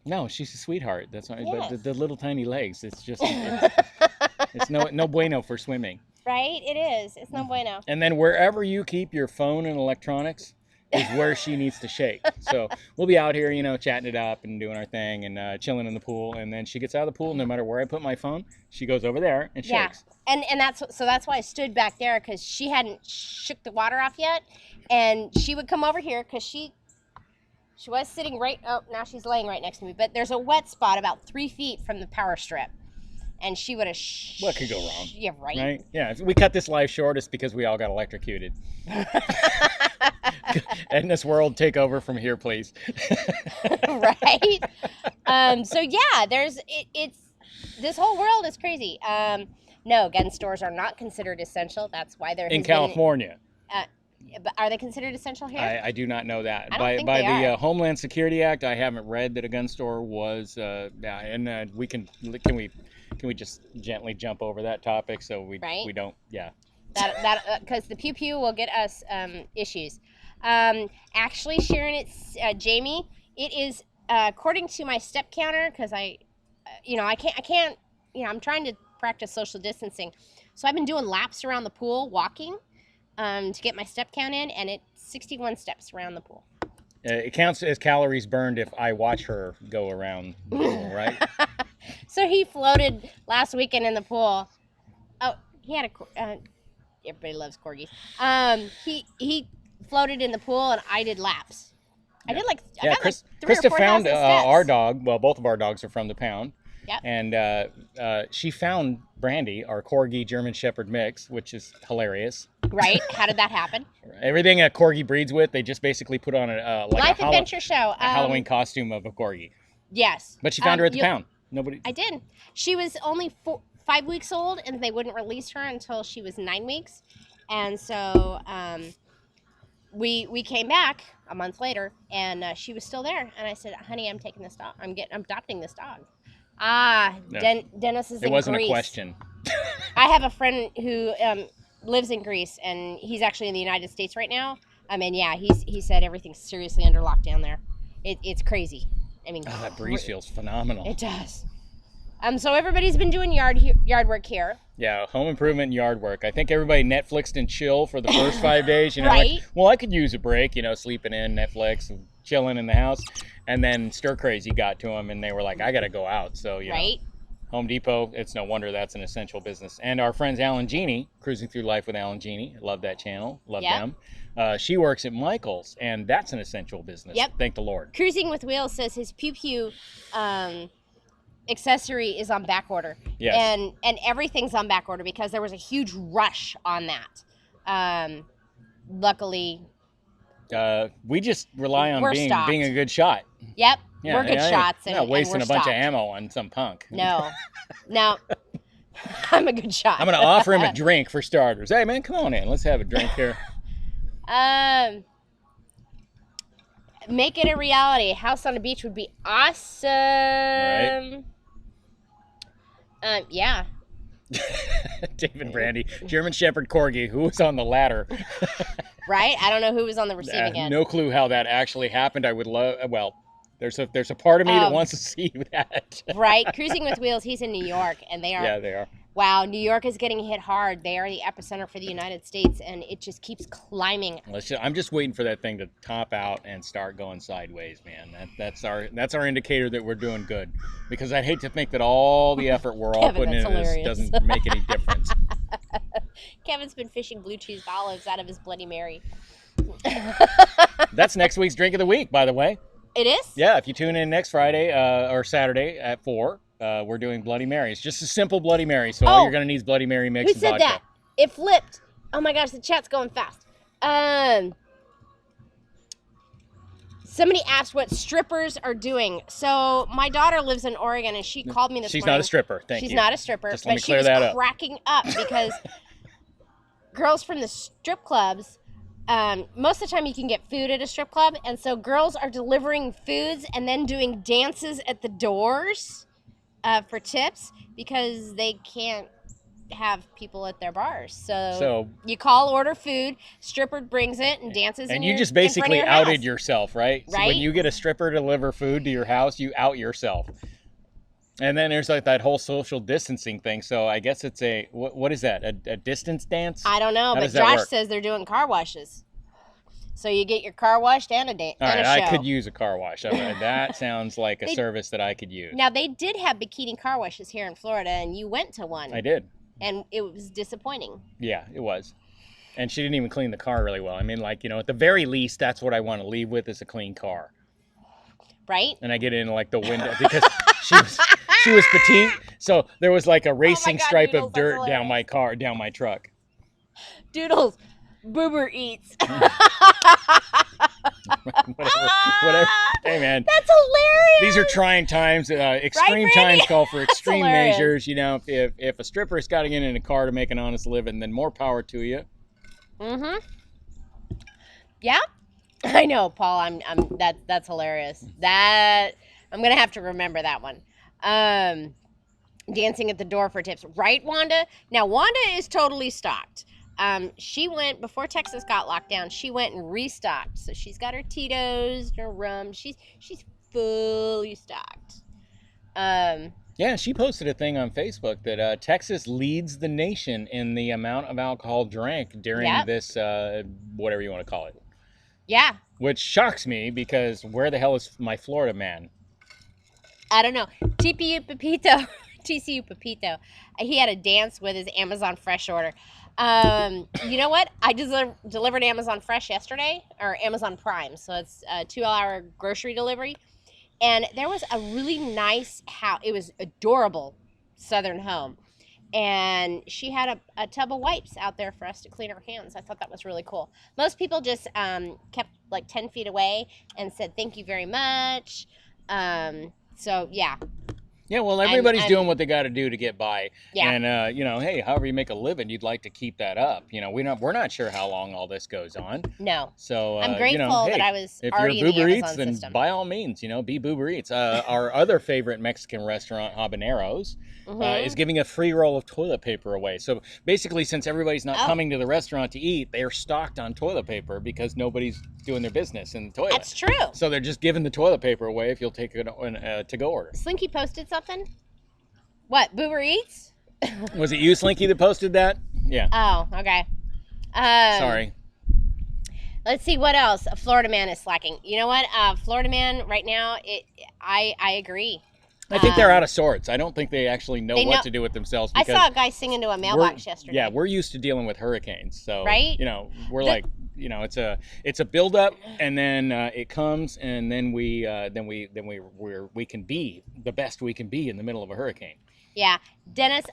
No, she's a sweetheart. That's why. Yes. But the little tiny legs, it's just it's no bueno for swimming. Right? It is. It's no bueno. And then wherever you keep your phone and electronics is where she needs to shake. So we'll be out here, chatting it up and doing our thing and chilling in the pool. And then she gets out of the pool. No matter where I put my phone, she goes over there and shakes. Yeah. And that's why I stood back there, because she hadn't shook the water off yet. And she would come over here because she was sitting right. Oh, now she's laying right next to me. But there's a wet spot about 3 feet from the power strip. And she would have... What could go wrong? Yeah, right? Right? Yeah, if we cut this live short, it's because we all got electrocuted. Ednas World, take over from here, please. Right? So, yeah, it's... This whole world is crazy. No, gun stores are not considered essential. That's why they're in California. But are they considered essential here? I do not know that. I don't think by they the are. Homeland Security Act, I haven't read that a gun store was. We can we just gently jump over that topic so we don't. Yeah. That because the pew pew will get us issues. Actually, Sharon, it's Jamie. It is according to my step counter because I can't. I'm trying to practice social distancing, so I've been doing laps around the pool, walking, to get my step count in, and it's 61 steps around the pool. It counts as calories burned if I watch her go around the pool, right? So he floated last weekend in the pool. Oh, he had a. Everybody loves corgis. He floated in the pool, and I did laps. I did like I got like 3 Krista or 4 found steps. our dog. Well, both of our dogs are from the pound. Yep. And she found Brandy, our corgi German Shepherd mix, which is hilarious. Right? How did that happen? Everything a corgi breeds with, they just basically put on a Life Adventure Show. A Halloween costume of a corgi. Yes. But she found her at the pound. Nobody. I did. She was only 5 weeks old, and they wouldn't release her until she was 9 weeks. And so we came back a month later, and she was still there. And I said, "Honey, I'm taking this dog. I'm adopting this dog." No. Dennis is in Greece. It wasn't a question. I have a friend who lives in Greece, and he's actually in the United States right now. I mean, yeah, he said everything's seriously under lockdown there. It's crazy. I mean, that breeze feels phenomenal. It does. So everybody's been doing yard work here. Yeah, home improvement and yard work. I think everybody Netflixed and chill for the first 5 days. Right. Like, well, I could use a break, sleeping in, Netflix, and chilling in the house. And then stir crazy got to them, and they were like, I got to go out. So, right. Home Depot, it's no wonder that's an essential business. And our friends Alan Genie, Cruising Through Life with Alan Genie, love that channel, love them. She works at Michael's, and that's an essential business. Yep. Thank the Lord. Cruising with Wheels says his Pew Pew accessory is on back order. Yes. And everything's on back order because there was a huge rush on that. Luckily, we just rely on being a good shot. Yep. We're good shots. Not wasting a bunch stocked. of ammo on some punk. No. I'm a good shot. I'm going to offer him a drink for starters. Hey, man, come on in. Let's have a drink here. Make it a reality. A house on a beach would be awesome. Right. Yeah. David Brandy, German Shepherd Corgi, who was on the ladder. Right? I don't know who was on the receiving end. No clue how that actually happened. I would love, there's a part of me that wants to see that. Right? Cruising with Wheels, he's in New York, and they are. Yeah, they are. Wow, New York is getting hit hard. They are the epicenter for the United States, and it just keeps climbing. I'm just waiting for that thing to top out and start going sideways, man. That's our indicator that we're doing good. Because I'd hate to think that all the effort we're all putting into this doesn't make any difference. Kevin's been fishing blue cheese olives out of his Bloody Mary. That's next week's drink of the week, by the way. It is? Yeah, if you tune in next Friday or Saturday at 4. We're doing Bloody Marys. Just a simple Bloody Mary. So all you're going to need is Bloody Mary mix and vodka. Who said that? It flipped. Oh my gosh, the chat's going fast. Somebody asked what strippers are doing. So my daughter lives in Oregon, and she called me this morning. She's not a stripper. Thank you. She's not a stripper. Just let me clear that up. But she was cracking up because girls from the strip clubs, most of the time you can get food at a strip club. And so girls are delivering foods and then doing dances at the doors. For tips because they can't have people at their bars. So you call, order food, stripper brings it and dances. And you just basically outed yourself, right? So when you get a stripper to deliver food to your house, you out yourself. And then there's like that whole social distancing thing. So I guess it's what is that? A distance dance? I don't know, but Josh says they're doing car washes. So you get your car washed and a dance. All right, I could use a car wash. That sounds like a service that I could use. Now, they did have bikini car washes here in Florida, and you went to one. I did. And it was disappointing. Yeah, it was. And she didn't even clean the car really well. I mean, at the very least, that's what I want to leave with is a clean car. Right? And I get in the window because she was petite, so there was like a racing stripe of dirt down my truck. Doodles. Boober eats. whatever. Hey, man. That's hilarious. These are trying times. Extreme times call for extreme measures. You know, if a stripper's got to get in a car to make an honest living, then more power to you. Mm-hmm. Yeah. I know, Paul. That's hilarious. That I'm gonna have to remember that one. Dancing at the door for tips, right, Wanda? Now Wanda is totally stocked. She went before Texas got locked down. She went and restocked, so she's got her Tito's, her rum. She's fully stocked. Yeah, she posted a thing on Facebook that Texas leads the nation in the amount of alcohol drank during this whatever you want to call it. Yeah. Which shocks me because where the hell is my Florida man? I don't know. TCU Pepito. He had a dance with his Amazon Fresh order. You know what? I just delivered Amazon Fresh yesterday, or Amazon Prime. So it's a 2-hour grocery delivery. And there was a really nice house. It was adorable Southern home. And she had a tub of wipes out there for us to clean our hands. I thought that was really cool. Most people just kept like 10 feet away and said, thank you very much. So, yeah. Yeah, well, everybody's doing what they got to do to get by. Yeah. And, you know, hey, however you make a living, you'd like to keep that up. You know, we're not sure how long all this goes on. No. So, I'm grateful you know, hey, that I was if already you're in the Uber Amazon Eats, then system. by all means, you know, be Uber Eats. Our other favorite Mexican restaurant, Habaneros, is giving a free roll of toilet paper away. So basically, since everybody's not coming to the restaurant to eat, they're stocked on toilet paper because nobody's doing their business in the toilet. That's true. So they're just giving the toilet paper away if you'll take a to-go order. Slinky posted something? What, Uber Eats? Was it you, Slinky, that posted that? Yeah. Oh, okay. Sorry. Let's see what else. Florida man is slacking. You know what? Florida man right now, I agree. I think they're out of sorts. I don't think they actually know what to do with themselves. I saw a guy singing to a mailbox yesterday. Yeah, we're used to dealing with hurricanes, so right? You know, we're like, you know, it's a build up, and then it comes, and then we can be the best we can be in the middle of a hurricane. Yeah, Dennis.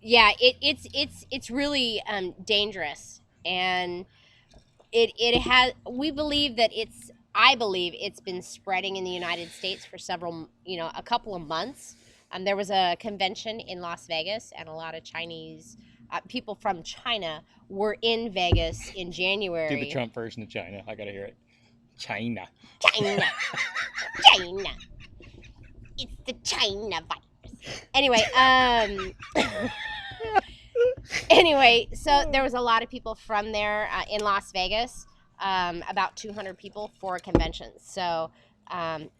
Yeah, it's really dangerous, and it has. We believe that it's. I believe it's been spreading in the United States for a couple of months. There was a convention in Las Vegas, and a lot of Chinese people from China were in Vegas in January. Do the Trump version of China. I gotta hear it. China. China. China. It's the China virus. Anyway, so there was a lot of people from there in Las Vegas. About 200 people for a convention. So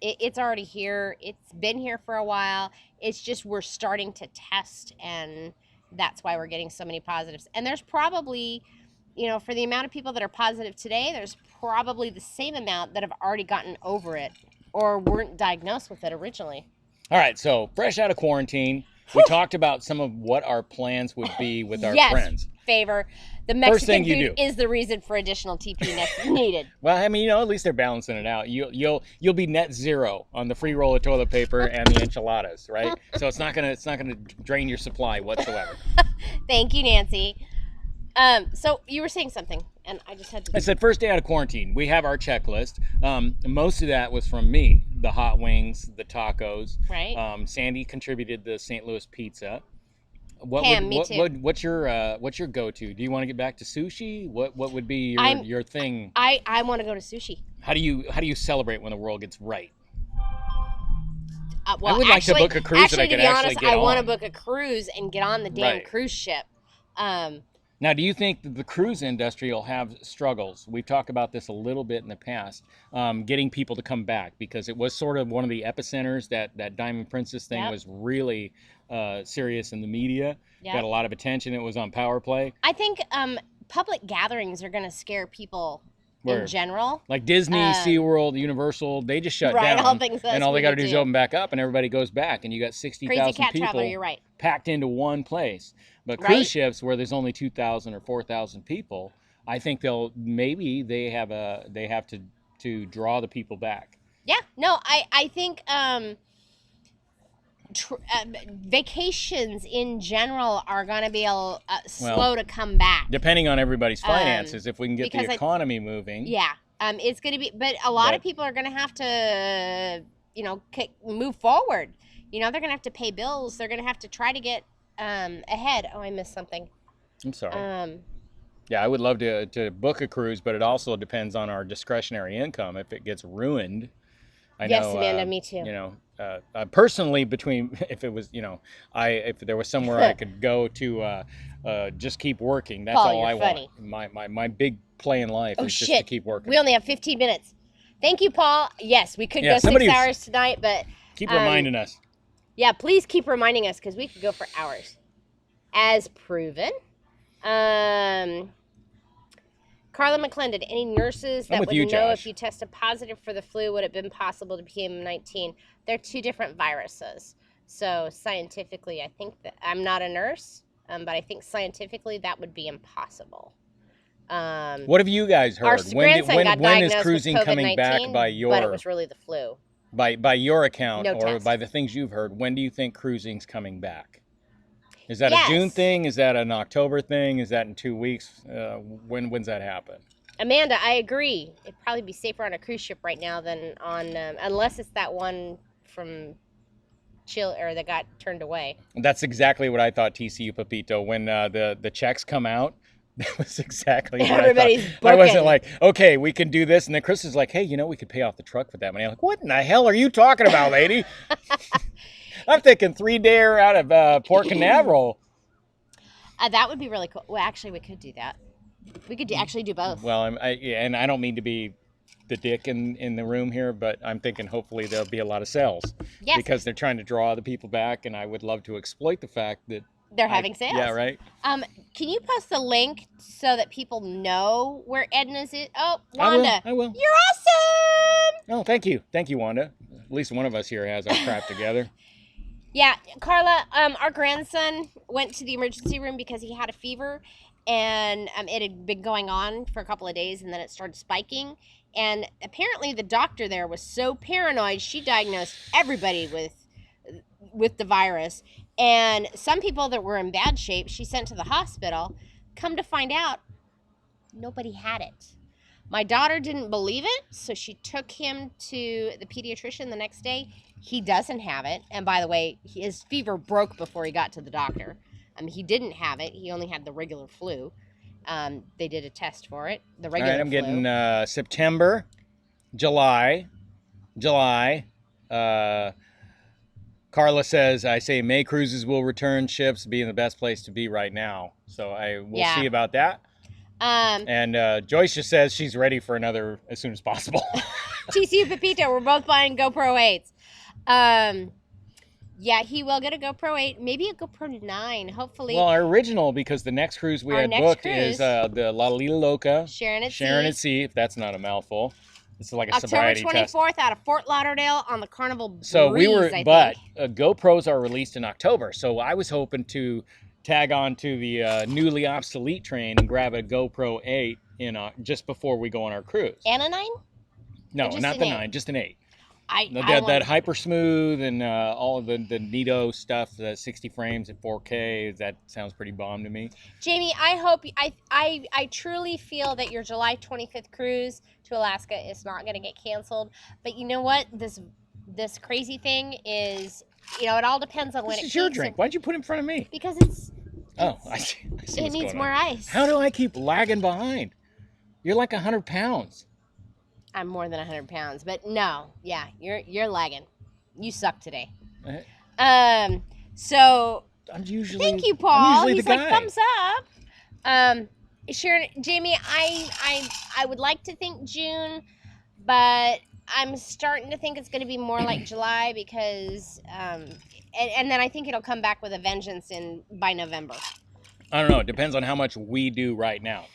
it's already here. It's been here for a while. It's just we're starting to test, and that's why we're getting so many positives. And there's probably, for the amount of people that are positive today, there's probably the same amount that have already gotten over it or weren't diagnosed with it originally. All right, so fresh out of quarantine, we talked about some of what our plans would be with our friends. Favor. The Mexican food is the reason for additional TP needed. Well, I mean, at least they're balancing it out. You'll be net zero on the free roll of toilet paper and the enchiladas, right? So it's not gonna drain your supply whatsoever. Thank you, Nancy. So you were saying something, and I just had to. I said first day out of quarantine, we have our checklist. Most of that was from me: the hot wings, the tacos. Right. Sandy contributed the St. Louis pizza. What's your go-to? Do you want to get back to sushi? What would be your thing? I want to go to sushi. How do you celebrate when the world gets right? Well, I would like to book a cruise that I could actually get on. I want to book a cruise and get on the damn cruise ship. Now, do you think that the cruise industry will have struggles? We've talked about this a little bit in the past, getting people to come back, because it was sort of one of the epicenters. That Diamond Princess thing was really serious in the media. Got a lot of attention. It was on Power Play. I think public gatherings are going to scare people in general. Like Disney, SeaWorld, Universal, they just shut down. And all they got to do is open back up, and everybody goes back, and you got 60,000 people traveler, packed into one place. But cruise ships, where there's only 2,000 or 4,000 people, I think they have to draw the people back. Yeah, no, I think vacations in general are going to be slow to come back. Depending on everybody's finances, if we can get the economy moving. Yeah, It's going to be, but a lot of people are going to have to, move forward. They're going to have to pay bills. They're going to have to try to get ahead. Oh, I missed something. I'm sorry. Yeah, I would love to book a cruise, but it also depends on our discretionary income. If it gets ruined, I yes, know, Amanda, me too. Personally, if it was, if there was somewhere I could go to just keep working, that's Paul, all I funny. want. My big play in life is just to keep working. We only have 15 minutes. Thank you, Paul. Yes, we could go 6 hours tonight, but keep reminding us. Yeah, please keep reminding us because we could go for hours. As proven. Carla McClendon, any nurses that would know if you tested positive for the flu, would it have been possible to PM19? They're two different viruses. So scientifically, I think that I'm not a nurse, but I think scientifically that would be impossible. What have you guys heard? When is cruising coming back by your? But it was really the flu. By your account by the things you've heard, when do you think cruising's coming back? Is that a June thing? Is that an October thing? Is that in 2 weeks? When's that happen? Amanda, I agree. It'd probably be safer on a cruise ship right now than on, unless it's that one from that got turned away. That's exactly what I thought, TCU Pepito. When the checks come out, that was exactly what everybody's I thought. booking. I wasn't like, okay, we can do this. And then Chris is like, hey, we could pay off the truck for that money. I'm like, what in the hell are you talking about, lady? I'm thinking 3-day out of Port Canaveral. That would be really cool. Well, actually, we could do that. We could actually do both. Well, and I don't mean to be the dick in the room here, but I'm thinking hopefully there'll be a lot of sales. Yes. Because they're trying to draw the people back, and I would love to exploit the fact that they're having sales. Yeah, right. Can you post the link so that people know where Ednas is? Oh, Wanda. I will. You're awesome. Oh, thank you, Wanda. At least one of us here has our crap together. Yeah, Carla, our grandson went to the emergency room because he had a fever, and it had been going on for a couple of days, and then it started spiking. And apparently the doctor there was so paranoid, she diagnosed everybody with the virus. And some people that were in bad shape, she sent to the hospital. Come to find out, nobody had it. My daughter didn't believe it, so she took him to the pediatrician the next day. He doesn't have it. And by the way, his fever broke before he got to the doctor. He didn't have it. He only had the regular flu. They did a test for it. The regular flu. All right, I'm getting September, July. Carla says, I say May cruises will return, ships being the best place to be right now. So we'll see about that. And Joyce just says she's ready for another as soon as possible. TCU Pepito, we're both buying GoPro 8s. Yeah, he will get a GoPro 8, maybe a GoPro 9, hopefully. Well, our original, because the next cruise we had booked is the La Lila Loca. Sharon at Sea, if that's not a mouthful. It's like a October sobriety 24th test. out of Fort Lauderdale on the Carnival Breeze, So GoPros are released in October. So I was hoping to tag on to the newly obsolete train and grab a GoPro 8 just before we go on our cruise. And a 9? No, not the 9, just an 8. That hyper smooth and all of the neato stuff, the 60 frames at 4K. That sounds pretty bomb to me. Jamie, I hope I truly feel that your July 25th cruise to Alaska is not going to get canceled. But you know what? This crazy thing is, it all depends on when this is your drink. Why'd you put it in front of me? Because I see it needs more ice. How do I keep lagging behind? You're like 100 pounds. I'm more than 100 pounds, but no, yeah, you're lagging. You suck today. So thank you, Paul. He's like thumbs up. Sharon, Jamie, I would like to think June, but I'm starting to think it's going to be more like July because, and then I think it'll come back with a vengeance by November. I don't know. It depends on how much we do right now.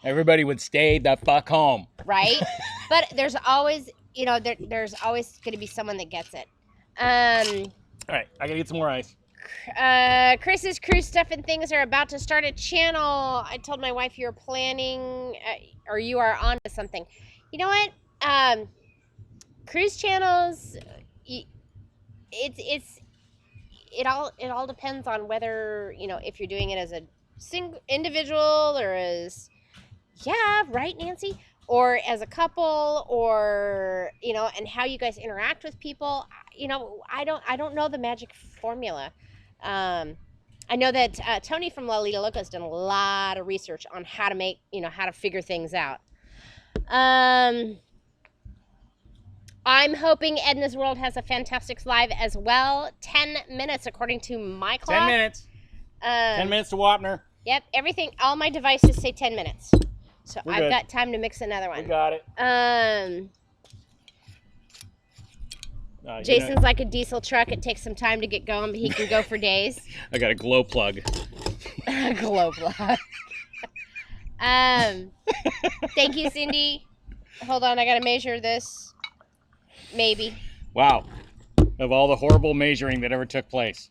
Everybody would stay the fuck home. Right? But there's always, there's always going to be someone that gets it. All right, I got to get some more ice. Chris's Cruise Stuff and Things are about to start a channel. I told my wife you're planning, or you are on to something. You know what? Cruise channels, it all depends on whether, if you're doing it as a single individual or as... Yeah, right, Nancy? or as a couple, or and how you guys interact with people. I don't know the magic formula. I know that Tony from Lolita Loca has done a lot of research on how to make, how to figure things out. I'm hoping Edna's World has a fantastic live as well. 10 minutes according to my clock. 10 minutes. 10 minutes to Wapner. Yep, everything, all my devices say 10 minutes. So I've got time to mix another one. We got it. Jason's like a diesel truck. It takes some time to get going, but he can go for days. I got a glow plug. Glow plug. Thank you, Cindy. Hold on, I gotta measure this. Maybe. Wow. Of all the horrible measuring that ever took place.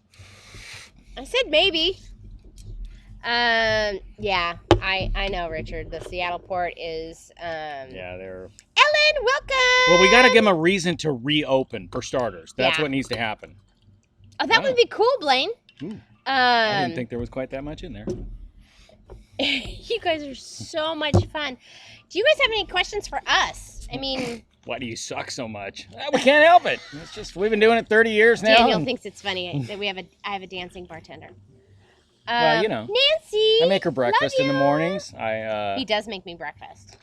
I said maybe. Yeah, I know, Richard. The Seattle port is yeah, they're Ellen, welcome. Well, we got to give them a reason to reopen for starters. That's what needs to happen. Oh, that would be cool, Blaine. I didn't think there was quite that much in there. You guys are so much fun. Do you guys have any questions for us? I mean, why do you suck so much? We can't help it. It's just we've been doing it 30 years now. Daniel thinks it's funny that I have a dancing bartender. Well, Nancy, I make her breakfast in the mornings. He does make me breakfast.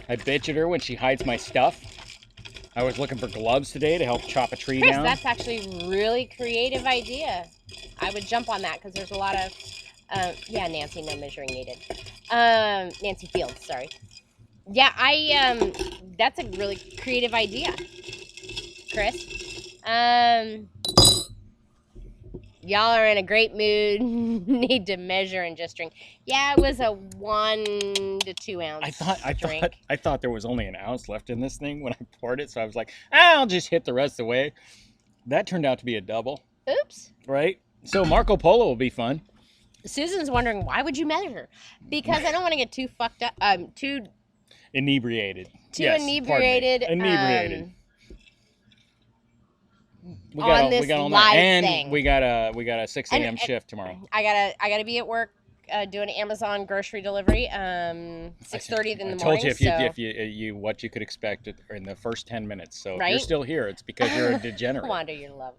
I bitch at her when she hides my stuff. I was looking for gloves today to help chop a tree Chris, down. That's actually a really creative idea. I would jump on that because there's a lot of, Nancy, no measuring needed. Nancy Fields, sorry. Yeah, that's a really creative idea, Chris. Y'all are in a great mood. Need to measure and just drink. Yeah, it was a 1 to 2 ounce. I thought there was only an ounce left in this thing when I poured it, so I was like, I'll just hit the rest of the way. That turned out to be a double. Oops. Right? So Marco Polo will be fun. Susan's wondering, why would you measure? Because I don't want to get too fucked up. Too inebriated. Inebriated. Inebriated. We got all night, and thing. we got a 6 a.m. shift tomorrow. I gotta be at work doing Amazon grocery delivery. 6:30 in the morning. I told you if you what you could expect in the first 10 minutes. So if you're still here, it's because you're a degenerate. Wanda,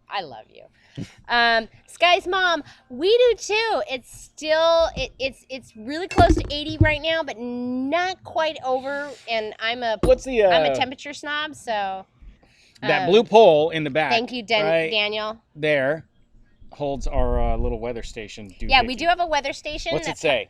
I love you. Sky's mom, we do too. It's still it's really close to 80 right now, but not quite over. And I'm a temperature snob, so. That blue pole in the back. Thank you, Daniel. There holds our little weather station. Yeah, we do have a weather station. What's it say?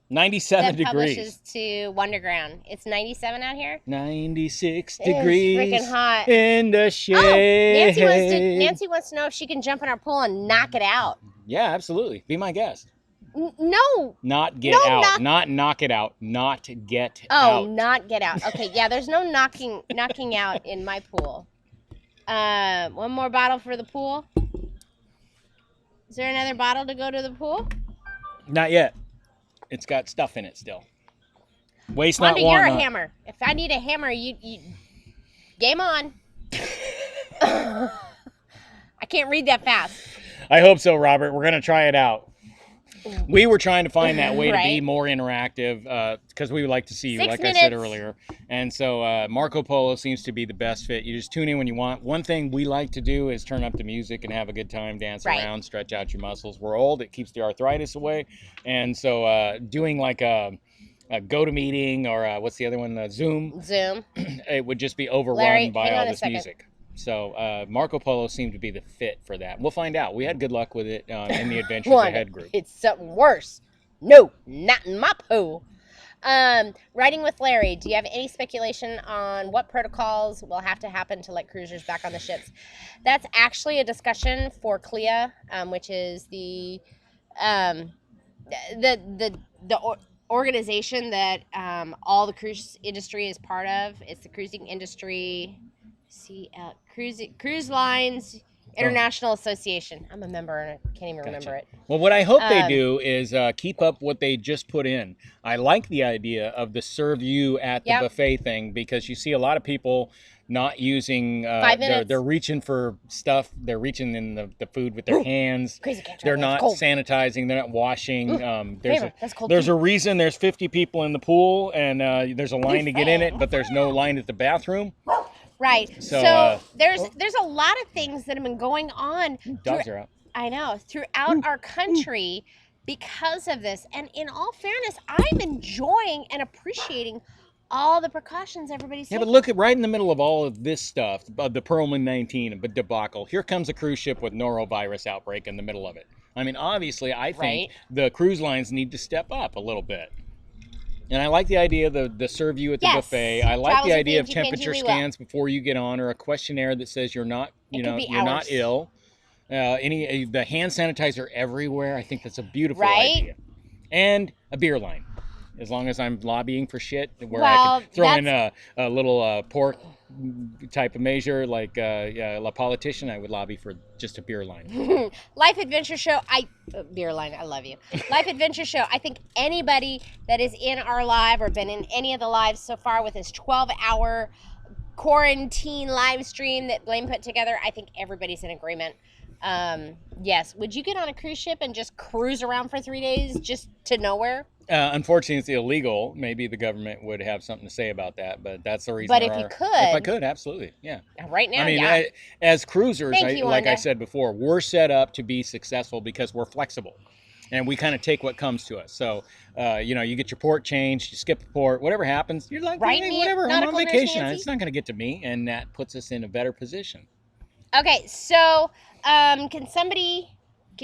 97 degrees. Publishes to Wonderground. It's 97 out here. 96 degrees. Freaking hot. In the shade. Oh, Nancy wants to know if she can jump in our pool and knock it out. Yeah, absolutely. Be my guest. No. Not get out. Not knock it out. Not get out. Oh, not get out. Okay, yeah, there's no knocking out in my pool. One more bottle for the pool. Is there another bottle to go to the pool? Not yet. It's got stuff in it still. Waste Wanda, not, want you're not. a hammer. If I need a hammer, you game on. I can't read that fast. I hope so, Robert. We're gonna try it out. We were trying to find that way to be more interactive because we would like to see you, 6 like minutes. I said earlier. And so Marco Polo seems to be the best fit. You just tune in when you want. One thing we like to do is turn up the music and have a good time, dance around, stretch out your muscles. We're old. It keeps the arthritis away. And so doing like a GoToMeeting or what's the other one? Zoom. It would just be overrun by all this music. So Marco Polo seemed to be the fit for that. We'll find out. We had good luck with it in the Adventures Ahead group. It's something worse. No, not in my pool. Riding with Larry, do you have any speculation on what protocols will have to happen to let cruisers back on the ships? That's actually a discussion for CLIA, which is the organization that all the cruise industry is part of. It's the Cruising Industry... Cruise Lines International Association. I'm a member and I can't even remember it. Well, what I hope they do is keep up what they just put in. I like the idea of the serve you at the buffet thing, because you see a lot of people not using, 5 minutes. They're reaching for stuff. They're reaching in the food with their hands. Crazy they're not sanitizing. They're not washing. There's a reason there's 50 people in the pool and there's a line to get in it, but there's no line at the bathroom. Right. So there's a lot of things that have been going on. Dogs are out. I know. Throughout our country because of this. And in all fairness, I'm enjoying and appreciating all the precautions everybody's taking. Yeah, but look at right in the middle of all of this stuff, the Pearlman 19 debacle. Here comes a cruise ship with norovirus outbreak in the middle of it. I mean, obviously, I think the cruise lines need to step up a little bit. And I like the idea of the serve you at the buffet. I like the idea of temperature scans before you get on, or a questionnaire that says you're not, you're not ill. The hand sanitizer everywhere. I think that's a beautiful idea. And a beer line. As long as I'm lobbying for shit where I can throw in a little pork type of measure like a politician, I would lobby for just a beer line. Life Adventure Show, beer line, I love you. Life Adventure Show, I think anybody that is in our live or been in any of the lives so far with this 12-hour quarantine live stream that Blaine put together, I think everybody's in agreement. Yes. Would you get on a cruise ship and just cruise around for 3 days just to nowhere? Unfortunately, it's illegal. Maybe the government would have something to say about that, but that's the reason. But if you could. If I could, absolutely. Yeah. Right now, I mean, as cruisers, like I said before, we're set up to be successful because we're flexible. And we kind of take what comes to us. So, you get your port changed, you skip a port, whatever happens, you're like, hey, whatever, I'm on vacation. It's not going to get to me. And that puts us in a better position. Okay, so do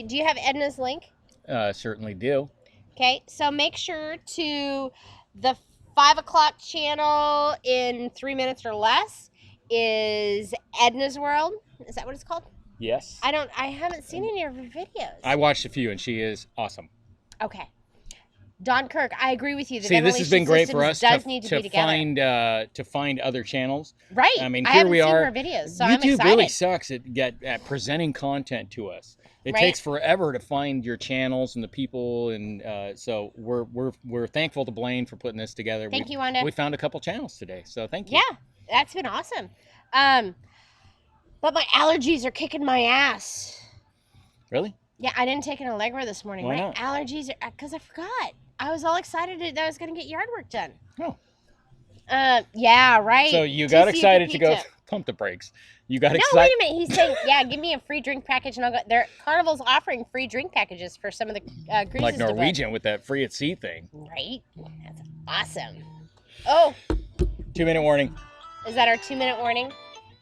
you have Edna's link? Certainly do. Okay, so make sure to the 5 o'clock channel in 3 minutes or less is Ednas World. Is that what it's called? Yes. I haven't seen any of her videos. I watched a few and she is awesome. Okay. Don Kirk, I agree with you. See, this has been great for us to find other channels. Right. I mean, here we are. Her videos, so YouTube really sucks at presenting content to us. It takes forever to find your channels and the people, and so we're thankful to Blaine for putting this together. Thank you, Wanda. We found a couple channels today, so thank you. Yeah, that's been awesome. But my allergies are kicking my ass. Really? Yeah, I didn't take an Allegra this morning. Why my not? Allergies are because I forgot. I was all excited that I was going to get yard work done. Oh. Yeah, right. So you got excited to go pump the brakes. You got excited. No, wait a minute. He's saying, yeah, give me a free drink package and I'll go. Carnival's offering free drink packages for some of the cruises. Like Norwegian with that free at sea thing. Right? That's awesome. Oh. 2-minute warning. Is that our 2-minute warning?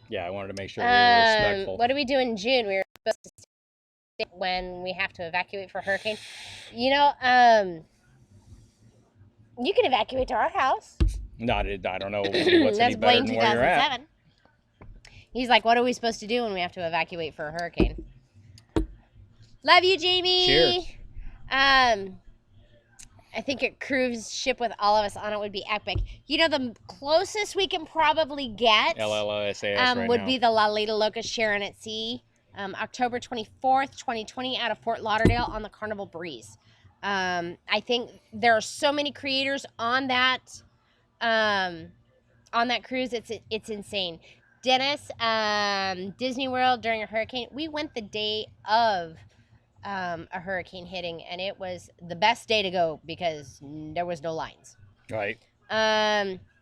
Yeah, I wanted to make sure we were respectful. What do we do in June? We were supposed to stay when we have to evacuate for hurricane. You can evacuate to our house. I don't know what's any better than where you're at. He's like, what are we supposed to do when we have to evacuate for a hurricane? Love you, Jamie. Cheers. I think a cruise ship with all of us on it would be epic. The closest we can probably get would be the La Lita Loca Sharon at Sea, October 24th, 2020, out of Fort Lauderdale on the Carnival Breeze. I think there are so many creators on that cruise. It's insane. Dennis, Disney World during a hurricane. We went the day of a hurricane hitting, and it was the best day to go because there was no lines. Right.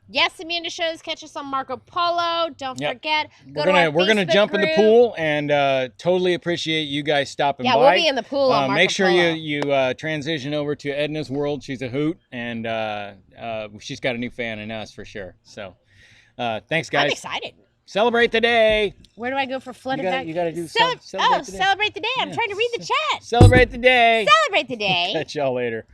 Yes, Amanda shows. Catch us on Marco Polo. Don't forget. We're gonna jump in the pool and totally appreciate you guys stopping by. Yeah, we'll be in the pool on Marco Make sure Polo. you transition over to Edna's World. She's a hoot, and she's got a new fan in us for sure. So, thanks, guys. I'm excited. Celebrate the day. Where do I go for flooded back? You got to do celebrate the day. I'm trying to read the chat. Celebrate the day. Celebrate the day. Catch y'all later.